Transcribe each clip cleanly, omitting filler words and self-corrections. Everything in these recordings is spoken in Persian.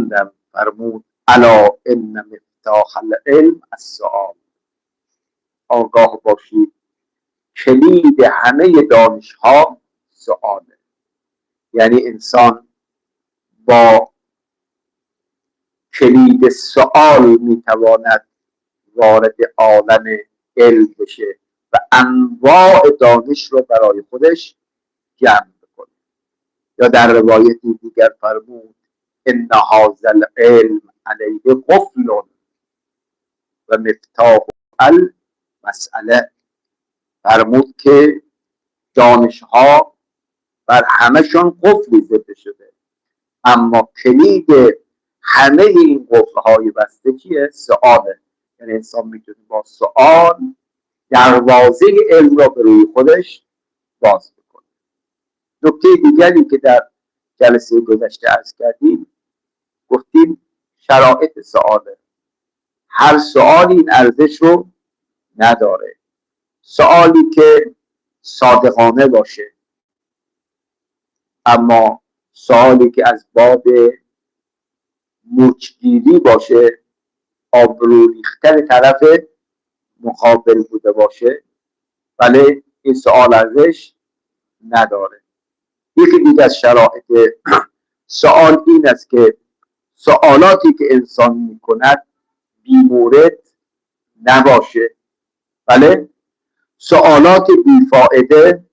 خوندم، فرمود الا ان مفتاح العلم السؤال. آگاه باشید کلید همه دانش ها سؤاله. یعنی انسان با کلید سؤال میتواند وارد عالم علم بشه و انواع دانش رو برای خودش جمع بکنه. یا در روایتی دیگر فرمود ان هذا العلم علیه قفل و مفتاح المسئله. فرمود که دانش ها بر همشون قفلی زده شده، اما کلید همه این قفل های بسته چیه؟ سؤاله. یعنی انسان میتونه با سؤال دروازه علم را به روی خودش باز بکنه. نکته دیگری که در جلسه گذشته عرض کردیم، گفتیم شرایط سؤاله. هر سؤالی این ارزش رو نداره. سؤالی که صادقانه باشه، اما سؤالی که از باب مچگیری باشه، آبرو ریختن طرف مقابل بوده باشه، بله این سؤال ارزش نداره. یکی دیگه از شرایط سؤال این است که سوالاتی که انسان میکند بی‌مورد نباشه، بله سوالات بیفائده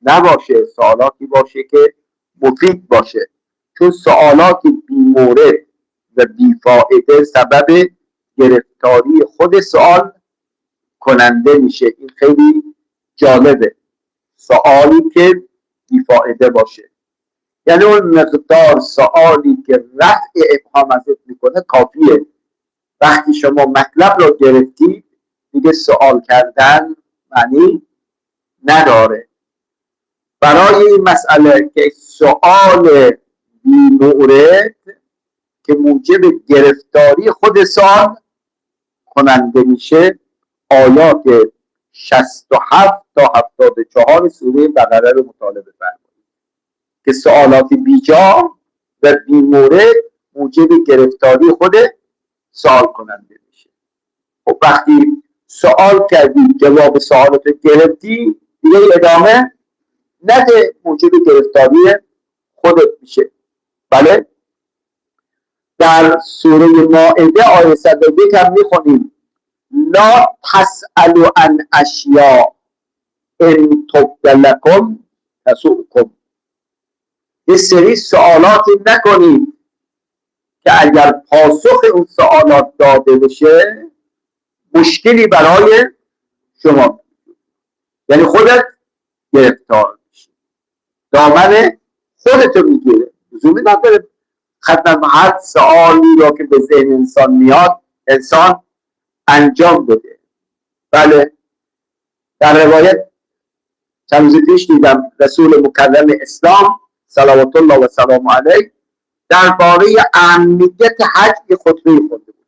نباشه، سوالاتی باشه که مفید باشه. چون سوالات بی‌مورد و بیفائده سبب گرفتاری خود سوال کننده میشه. این خیلی جالبه. سوالی که بیفائده باشه، یعنی اون مقدار سوالی که رفع ابهام ازت میکنه کافیه. وقتی شما مطلب رو گرفتید دیگه سوال کردن معنی نداره. برای این مسئله که سوال بی‌مورد که موجب گرفتاری خود سوال کننده میشه، آیات 67 تا 74 سوره بقره رو مطالعه فرمایید که سوالات بیجا و بی‌مورد موجب گرفتاری خود سوال کننده میشه. خب وقتی سوال کردی جواب سوالات گرفتی دیگه ادامه نده، موجب گرفتاری خودت میشه. بله در سوره مائده آیه 101 هم میخونیم لا تسألوا عن اشیاء ان تبد لکم تسؤکم. یه سری سوالات نکنید که اگر پاسخ اون سوالات داده بشه مشکلی برای شما، یعنی خودت گرفتار میشی، دامن خودتو میگیره. لزومی نداره ختم هر سوالی را که به ذهن انسان میاد انسان انجام بده. بله در روایت چند روز پیش دیدم رسول مکرم اسلام صلوات الله و سلام علیه درباره اهمیت حج یه خطبه خونده بود.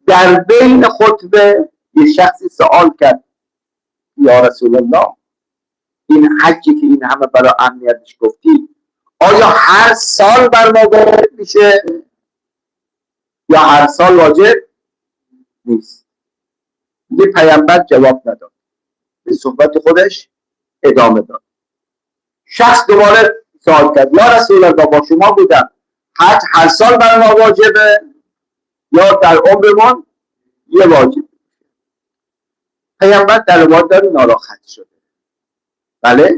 در بین خطبه یه شخصی سوال کرد یا رسول الله این حجی که این همه برای اهمیتش گفتی آیا هر سال بر ما واجب میشه یا هر سال واجب نیست؟ یه پیامبر جواب نداد، به صحبت خودش ادامه داد. شخص دوباره سوال کرد یا رسول الله با شما بودم حج هر سال بر ما واجبه یا در عمرمون یه واجب؟ پیامبر در واقع ناراحت شده. بله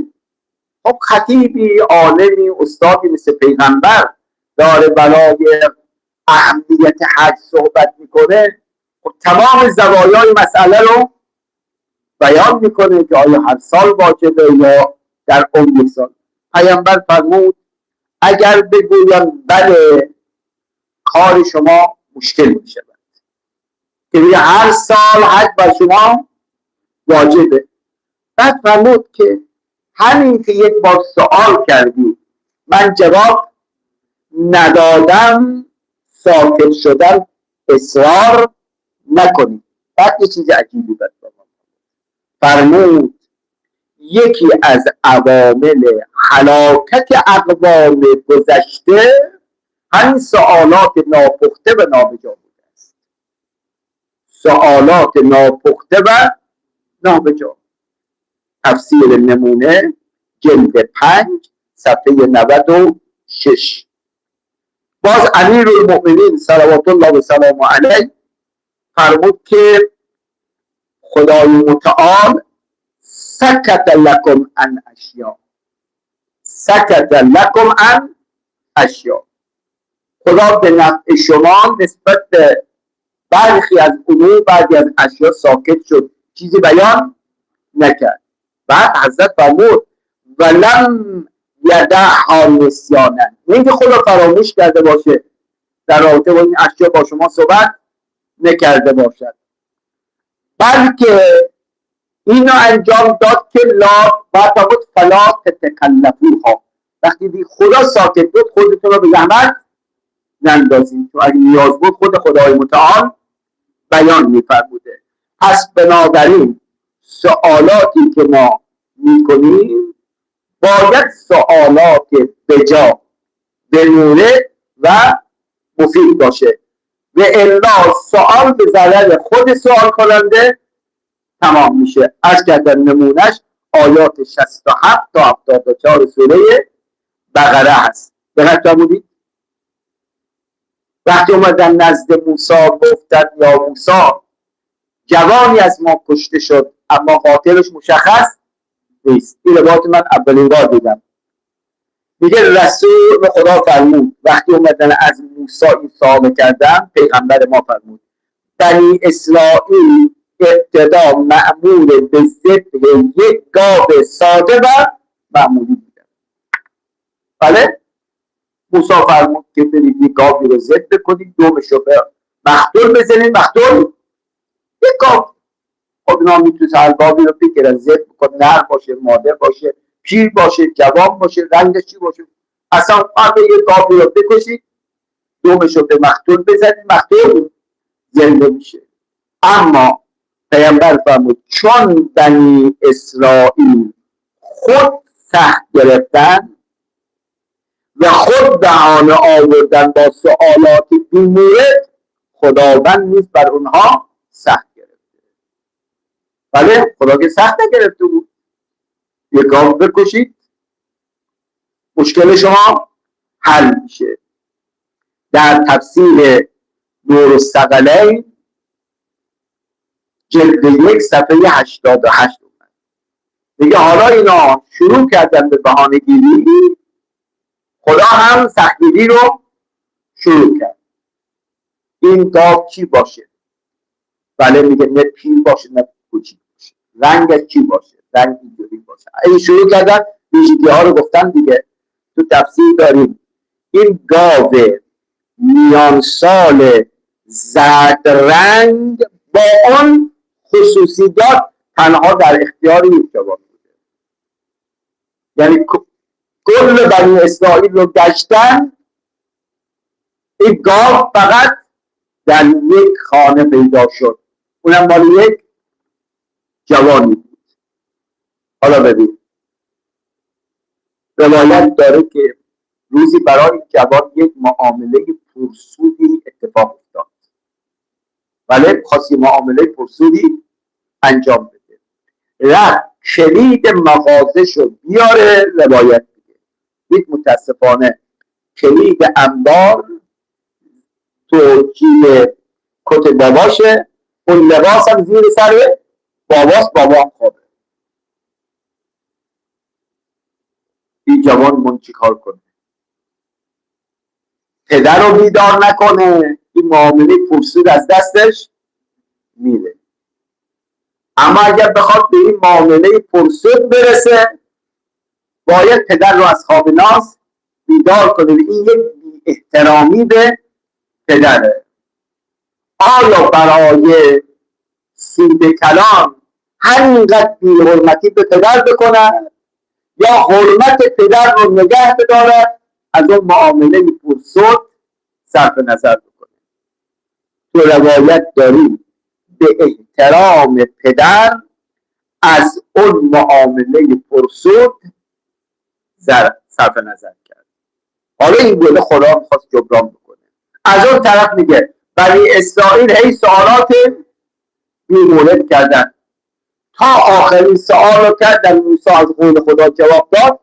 خب خطیبی عالمی استادی مثل پیغمبر داره برای اهمیت حج صحبت میکنه، خب تمام زوایای مسئله رو بیان میکنه که آیا هر سال واجبه یا در عمر سال. پیامبر فرمود اگر بگویم بله کار شما مشکل میشه که هر سال حج بر شما واجبه. بعد فرمود که همین که یک بار سوال کردی من جواب ندادم ساکت شدن اصرار نکنی. بعد یه چیز عجیبی بود فرمود یکی از عوامل هلاکت اقوام گذشته همین سوالات ناپخته و نابجا بوده است. سوالات ناپخته و نابجا. تفسیر نمونه جلد 5 صفحه 96. باز امیرالمؤمنین صلوات الله و سلامه علیه فرمود که خدای متعال سکت لکم عن اشیاء، سکت لکم عن اشیاء. خدا به نفع شما نسبت به برخی از امور، بعضی از اشیاء ساکت شد، چیزی بیان نکرد. بعد حضرت فرمود ولم یدعها نسیانا، نه اینکه خدا فراموش کرده باشه در رابطه با این اشیاء با شما صحبت نکرده باشد، بلکه اینو انجام داد که لا فرمود فلا تتکلفوها، وقتی دی خدا ساکت بود خودتون رو به زحمت نندازید، تو اگه نیاز بود خود خدای متعال بیان میفرموده. پس بنابراین سوالاتی که ما میکنیم باید سوالات بجا، بنوره و مفید باشه، و الا سوال به ضرر خود سوال کننده تمام میشه. از کردن نمونش آیات 67 تا 74 سوره بقره هست. دقت فرمودید؟ وقتی اومدن نزد موسی گفتن یا موسی جوانی از ما کشته شد اما قاتلش مشخص نیست. این روایت من اولین بار دیدم. میگه رسول خدا فرمود وقتی اومدن از موسی این سوال کردن، پیغمبر ما فرمود بنی اسرائیل ابتدا مأمور به ذبح یک گاو ساده و معمولی بودن. بله، موسی فرمود که برید یک گاوی رو ذبح کنید، دومش رو به مقتول بزنید، مقتول یک گاو. خب اینا میتونید هر گاوی رو بگیرن ذبح کنن، نر باشه، ماده باشه، پیر باشه، جوان باشه، رنگش چی باشه، اصلا فرق یک گاوی رو بکشید، دومش رو به مقتول بزنید، مقتول زنده میشه. اما پیامبر فرمود چون بنی اسرائیل خود سخت گرفتن و خود بهانه آوردن با سوالات این مورد، خداوند نیز بر اونها سخت گرفته. بله، خدا که سخت نگرفته بود، یک گاو بکشید مشکل شما حل میشه. در تفسیر نور الثقلین جلد 1 صفحه 88 اومد. میگه حالا اینا شروع کردن به بهانه گیری، خدا هم سختگیری رو شروع کرد. این گاو چی باشه؟ بله، میگه نه پیر باشه نه کوچیک باشه. رنگش چی باشه؟ رنگ اینجوری باشه. این شروع کردن ویژگی ها رو گفتن دیگه. تو تفسیر داریم این گاو میان سال زرد رنگ با اون خصوصیات تنها در اختیار یک جوان بوده. یعنی کل بنی اسرائیل رو گشتن، این گاو فقط در یک خانه پیدا شد، اونم مال یک جوانی بود. حالا ببین، روایت داره که روزی برای جوان یک معامله پرسودی اتفاق افتاد. بله، خواست معامله پرسودی انجام بده، رفت کلید مغازه شد بیاره، روایت دیگه یک متاسفانه کلید انبار تو جیب کت باباشه، اون لباس هم زیر سر باباست، بابا خوابه. این جوان من چی کار کنه؟ پدر رو بیدار نکنه، این معامله پرسود از دستش میره. اما اگر بخواد به این معامله پرسود برسه، باید پدر رو از خواب ناز بیدار کنه. این یک بی احترامی به پدره. آیا برای سود کلام همینقدر بی حرمتی به پدر بکنن یا حرمت پدر رو نگه بدارد، از اون معامله پرسود صرف نظر بکنه؟ تو روایت داریم به احترام پدر از اون معامله پرسود صرف نظر کرد. حالا این گله خدا میخواست جبران بکنه. از اون طرف میگه بنی اسرائیل هی سوالات بی‌مورد کردن تا آخرین سوال رو کردن. موسی از قول خدا جواب داد،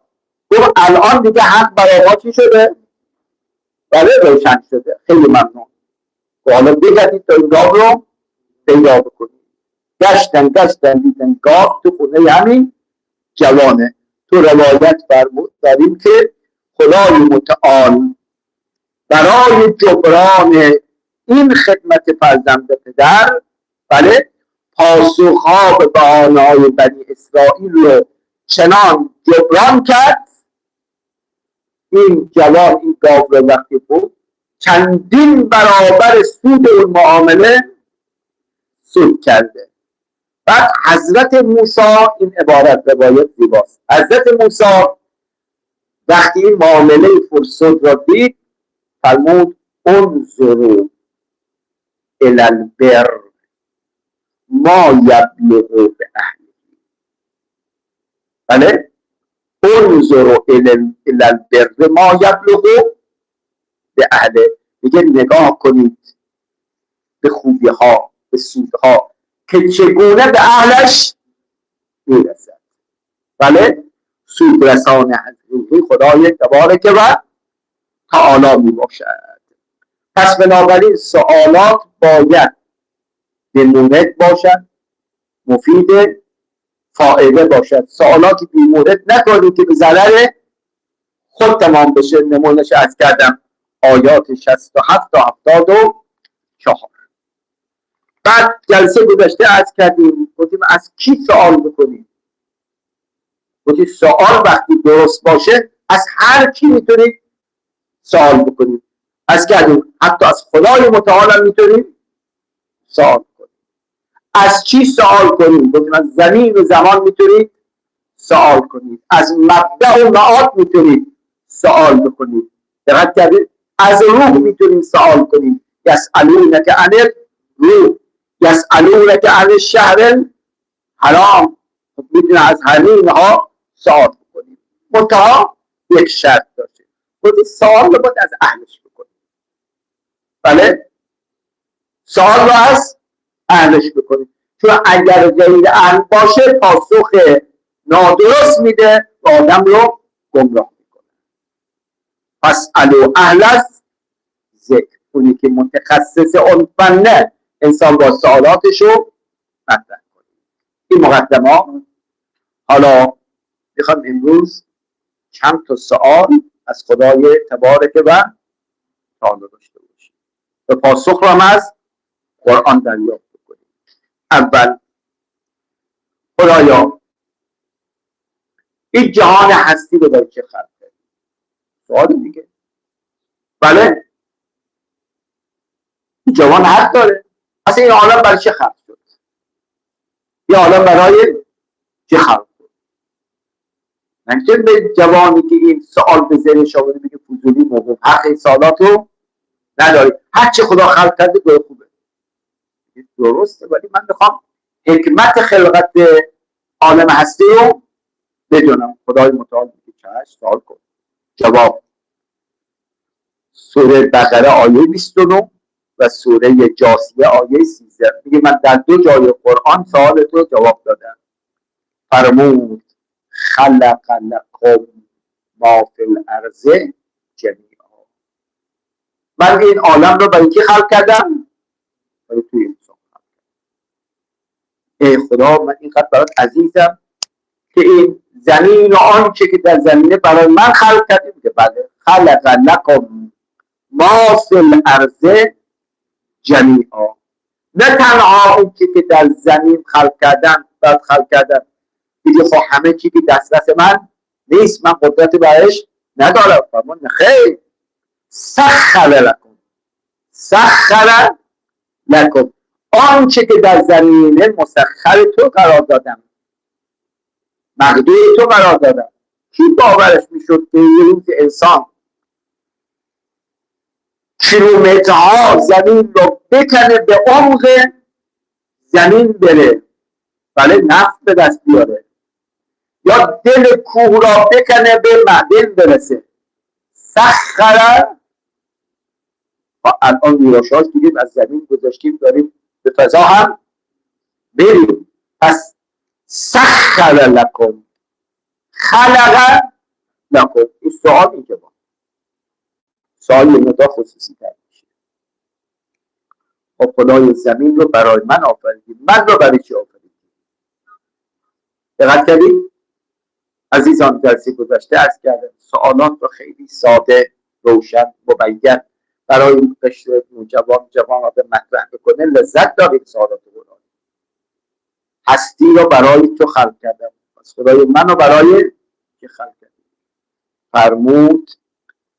گفت الان دیگه حق برای ما چی شده؟ بله روشن شده. خیلی ممنون. حالا بگردید تا این گاو رو پیدا بکنید. گشتن دیدن گاو تو خونه همین جوانه. تو روایت داریم که خدای متعال برای جبران این خدمت فرزند پدر، بله، پاسخها به بهانه‌های بنی اسرائیل رو چنان جبران کرد. این جوان این گاو رو وقتی بود چندین برابر سود اون معامله سود کرده. بعد حضرت موسی، این عبارت روایت زیباست، حضرت موسی وقتی این معامله فرصت را دید فرمود انظروا الی البر ما یبلغ به اهله. بله، انظروا الی البر ما یبلغ به اهله. میگه نگاه کنید به خوبی ها، به سودها که چگونه به اهلش میرسد. بله، سود رسان حقیقی خدای تبارک و تعالی می باشد. پس بنابراین سوالات باید بی‌مورد باشد، مفید، فائده باشد. سوالاتی بی‌مورد نکنید که به ضرر خود تمام بشه. نمونهش عرض کردم آیات 67 تا 74. بعد جلسه گذشته عرض کردیم گفتیم از کی سوال بکنیم. گفتیم سوال وقتی درست باشه از هر کی میتونید سوال بکنید. عرض کردیم حتی از خدای متعال هم میتونید سوال کنید. از چی سوال کنید؟ گفتیم از زمین و زمان میتونید سوال کنید. از مبدأ و معاد میتونید سوال بکنید. دقت کردید؟ از روح میتونید سوال کنید. یسألونک عن الروح، یسألونک عن الشهر الحرام. میتونید از همه اینها سوال بکنید. منتها یک شرط داشته، گفتید سوال رو باید از اهلش بکنید. بله، سوال رو از اهلش بکنید، چون اگر غیر اهل باشه پاسخ نادرست میده و آدم رو گمراه میکنه. پس الو اهل است ذکر، اونی که متخصص اون فنه انسان با سوالاتش رو مطرح کنه. این مقدمه. حالا میخوام امروز چند تا سوال از خدای تبارک و تعالی داشته باشیم و پاسخ رو هم از قرآن دریافت بکنیم. اول، خدایا این جهان هستی رو برای چه خلق کردی؟ سوال دیگه. بله، این جهان حق داره. اصلا این عالم برای چه خلق شد؟ این عالم برای چه خلق شد؟ نمیشه به جوانی که این سوال به ذهنش آورده بگه فضولی موقوف، حق این سوالات رو نداری. هر چه خدا خلق کرده گوه خوبه، درسته، ولی من میخوام حکمت خلقت عالم هستی رو بدونم. خدای متعال میگه چشم سوال کن. جواب: سوره بقره آیه 29 و سوره جاثیه آیه 13 میگه من در دو جای قرآن سوال تو جواب دادم. فرمود خلق لکم ما فی الارض جمیعا. من این عالم رو برای کی خلق کردم؟ برای توی انسان خلق کردم. ای خدا من اینقدر برات عزیزم که این زمین و آنچه که در زمینه برای من خلق کردی. میگه بله، خلق لکم ما فی الارض جمیعا. نه تنها اون که در زمین خلق کردم بعد خلق کردم دیگه خب همه چی که دسترس من نیست، من قدرت برش ندارم. فرمون خیر، سخر لکم، سخر لکم، آنچه که در زمینه مسخر تو قرار دادم، مقدور تو قرار دادم. کی باورش میشد که یه روز انسان کیلومترها زمین رو بکنه، به عمق زمین بره، بله، نفت به دست بیاره، یا دل کوه را بکنه به معدن برسه، سخر، الان میراشاش دیدیم از زمین گذاشتیم داریم به فضا هم بریم. پس سخر لکم، خلق لکم. این سوال اینجا با سوال یه مقدار خصوصی تر میشه. خب خدای زمین رو برای من آفریدید، من رو برای چی آفریدید؟ دقت کردید؟ عزیزان جلسه گذشته عرض کردم سوالات رو خیلی ساده، روشن، مبین برای قشر جوان به مطرح بکنه. لذت دارید سوالات قرآن. هستی رو برای تو خلق کردم، پس خدای من رو برای که خلق کردم. فرمود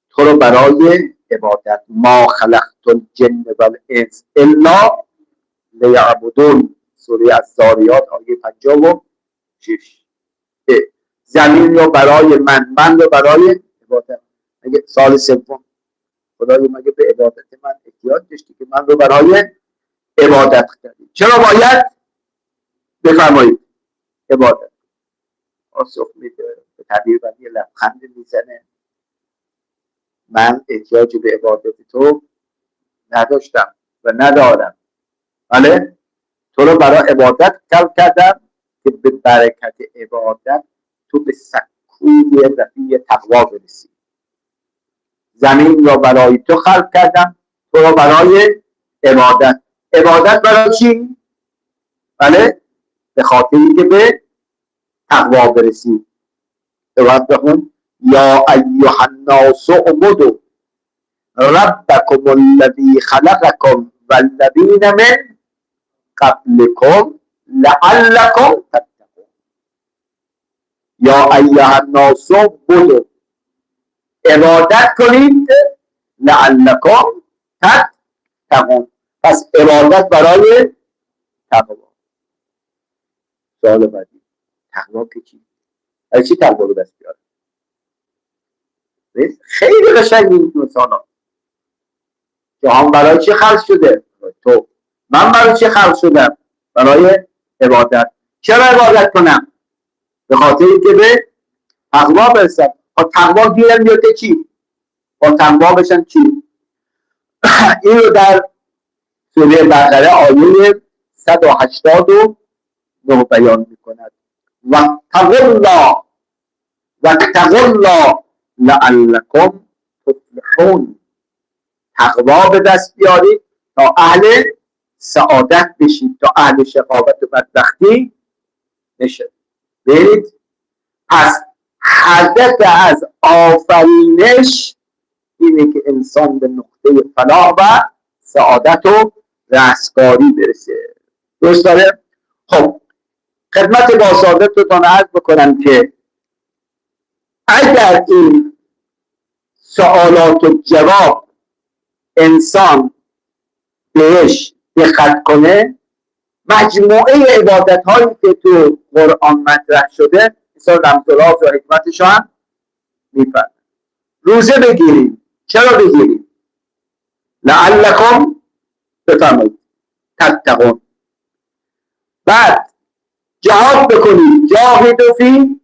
تو رو برای عبادت. ما خلقت الجن والانس الا لیعبدون، سوره الذاریات آیه 56. زمین رو برای من رو برای عبادت. مگه سال سوم خدای مگه به عبادت من احتیاج داشتی که من رو برای عبادت کردی؟ چرا باید بفرمایید عبادت؟ پاسخ میده به تعبیر بندی لبخند میزنه من احتیاج به عبادت تو نداشتم و ندارم. بله تو رو برای عبادت خلق کردم که به برکت عبادت تو به سکوی رفیع تقوا برسی. زمین را برای تو خلق کردم، تو را برای عبادت. عبادت برای چی؟ بله به خاطری که به تقوا برسی. عبادت بخون یا ایها الناس اعبدوا ربکم الذی خلقکم والذین من قبلکم لعلکم تتقون. یا ایها الناس اعبدوا، عبادت کنید، لعلکم تتقون. پس عبادت برای تقوا. سوال بعدی تقوا که چی؟ برای چی تقوا رو دست بیاره؟ خیلی قشنگ این مثالا. جهان برای چی خلق شده؟ تو. من برای چی خلق شدم؟ برای عبادت. چرا عبادت کنم؟ به خاطر که به تقوا برسم. با تقوا گیرم میاده چی؟ با تقوا بشن چی؟ این رو در سوره بقره آیه 189 بیان میکند. واتقوا الله لعلکم تفلحون. تقوا به دست بیارید تا اهل سعادت بشید، تا اهل شقاوت و بدبختی نشید. برید. پس هدف از آفرینش اینه که انسان به نقطه فلاح و سعادت و رستگاری برسه. درست داره؟ خب خدمت با سعادتتون عرض بکنم که اگر این سوالات و جواب انسان بهش دقت کنه، مجموعه عبادت هایی که تو قرآن مطرح شده مثلا رمزالات و حکمتش هم میفهمه. روزه بگیریم. چرا بگیریم؟ لعلکم بفرمایید تتقون. بعد جهاد بکنید. جاهدوا فی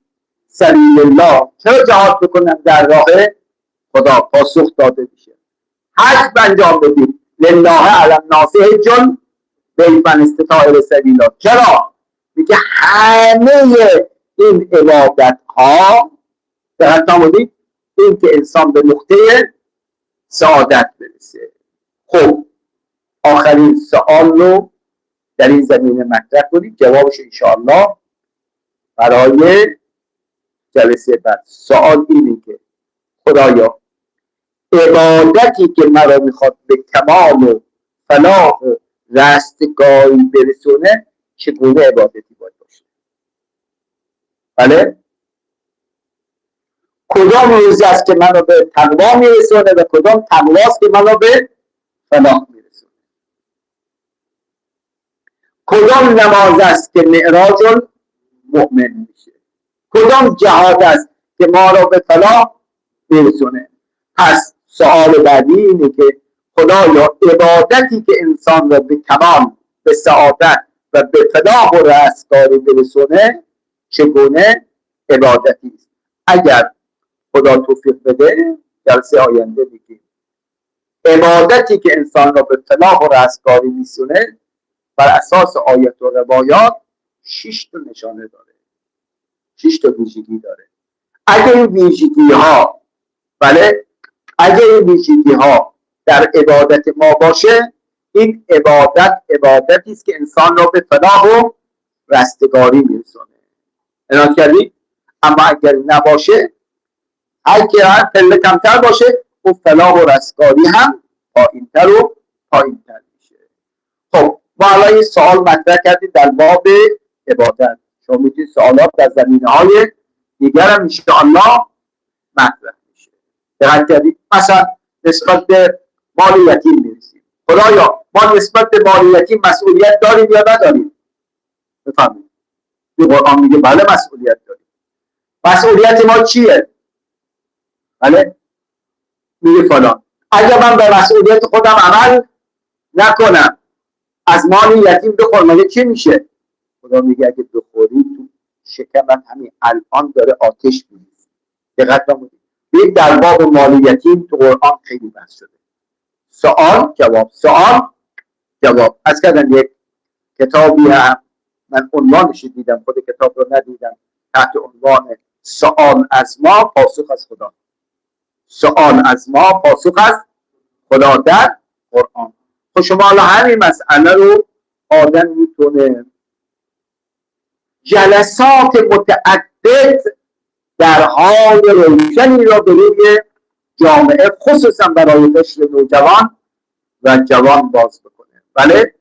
سبیل الله. چرا جهاد بکنم؟ در راه خدا. پاسخ داده میشه. حج انجام بدید. لله علی الناس حج البیت من استطاع الیه سبیلا. چرا؟ میگه همه این عبادت ها دقت فرمودید این که انسان به نقطه سعادت برسه. خب آخرین سوال رو در این زمینه مطرح کنید، جوابش انشاءالله برای جلسه بعد. سوال اینه که خدایا عبادتی که مرا میخواد به کمال و فلاح و رستگاری برسونه چگونه عبادتی باید باشه؟ بله؟ کدام روزی است که منو به تقوا میرسونه و کدام تقوا است که منو به فلاح میرسونه؟ کدام نماز است که معراج المؤمن میشه؟ کدام جهاد است که ما را به فلاح میرسونه؟ پس سوال بعدی اینه که خدایا عبادتی که انسان را به کمال، به سعادت و به فلاح و رستگاری برسونه چگونه عبادتی است؟ اگر خدا توفیق بده جلسه آینده میگیم. عبادتی که انسان را به فلاح و رستگاری میسونه بر اساس آیات و روایات 6 تا نشانه داره، 6 تا ویژگی داره. اگه این ویژگی ها در عبادت ما باشه، این عبادتی است که انسان را به فلاح و رستگاری میرسونه. عنایت کردید؟ اما اگر نباشه، هر پله کمتر باشه، اون فلاح و رستگاری هم پایینتر و پایینتر میشه. خب ما الان این سوال مطرح کردیم در باب عبادت. شما میتونید سوالات در زمینه‌های دیگر هم انشاءالله مطرح میشه. دقت کردید؟ مثلا نسبت به مال یتیم میرسیم. خدایا ما نسبت به مال یتیم مسئولیت داریم یا نداریم؟ بفهمید. این قرآن میگه بله مسئولیت داریم. مسئولیت ما چیه؟ بله میگه فلان. اگر من به مسئولیت خودم عمل نکنم، از مال یتیم بخور، مگه چی میشه؟ خدا میگه اگه بخوری تو شکمت همین الان داره آتش میریزه. دقت نمودید. این در باب مال یتیم تو قرآن خیلی بحث شده. سوال جواب. از کردن یک کتابی هم من عنوانش دیدم، خود کتاب رو ندیدم، تحت عنوان سوال از ما پاسخ از خدا. سوال از ما پاسخ از خدا در قرآن. خب شما حالا همین مسئله رو آدم میتونه جلسات متعدد در حال روشنی را به روی جامعه خصوصا برای قشر نوجوان و جوان باز بکنه. بله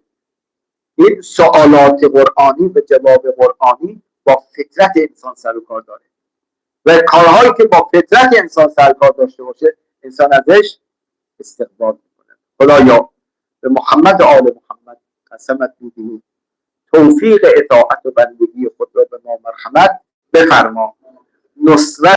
این سوالات قرآنی و جواب قرآنی با فطرت انسان سر و کار داره و کارهایی که با فطرت انسان سر و کار داشته باشه انسان ازش استقبال میکنه. خدایا به محمد و آل محمد قسمت میدهیم توفیق اطاعت و بندگی خود را به ما مرحمت بفرما. نصرت